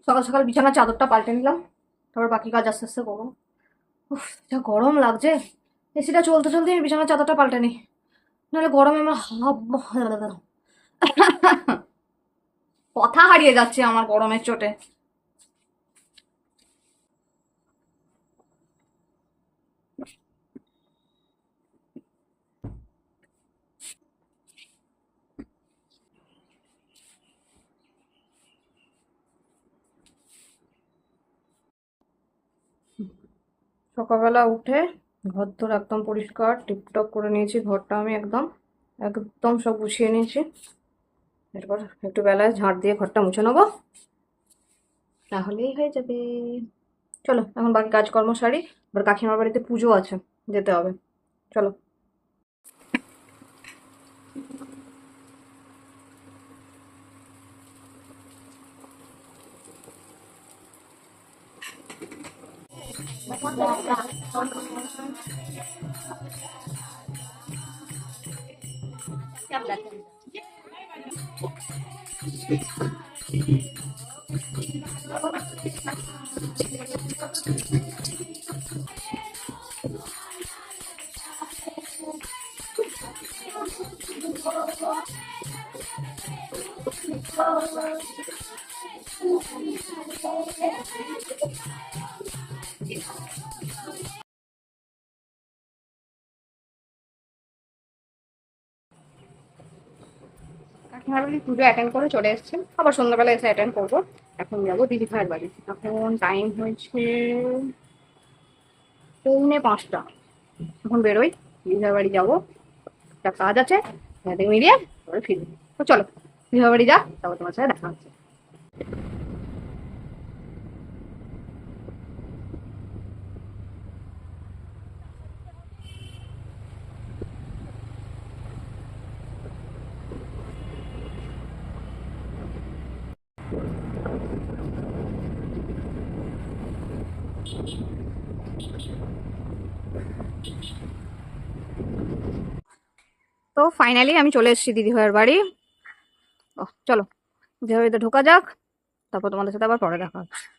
সকাল সকাল বিছানার চাদরটা পাল্টে নিলাম, তারপর বাকি কাজ আস্তে আস্তে করবো। উফ, যা গরম লাগছে। এসিটা চলতে চলতে আমি বিছানার চাদরটা পাল্টে নিই, নাহলে গরমে আমার কথা হারিয়ে যাচ্ছে আমার গরমের চোটে। সকালবেলা উঠে ঘর তোর একদম পরিষ্কার টিপটপ করে নিয়েছি, ঘরটা আমি একদম একদম সব গুছিয়ে নিয়েছি। এরপর একটু বেলায় ঝাড় দিয়ে ঘরটা মুছে নেবো, তাহলেই হয়ে যাবে। চলো এখন বাকি কাজকর্ম সারি, আবার কাকিমার বাড়িতে পুজো আছে, যেতে হবে। চলো। কাকিমার বাড়ি পুজো অ্যাটেন্ড করে চলে এসেছি, আবার সন্ধ্যাবেলা এসে অ্যাটেন্ড করবো। এখন যাবো দিদি ভাইয়ের বাড়ি। এখন টাইম হয়েছে 4:45। এখন বেরোই, দিদি ভাইয়ের বাড়ি যাবো, একটা কাজ আছে, সাথে মিলিয়ে তারপরে ফিরবো। তো চলো দিদি ভাইয়ের বাড়ি যা, তারপর তোমার সাথে দেখা হচ্ছে। তো ফাইনালি আমি চলে এসেছি দিদি ভাইয়ের বাড়ি। চলো দিদি ভাইয়ের বাড়িতে ঢোকা যাক, তারপর তোমাদের সাথে আবার পরে দেখা হচ্ছে।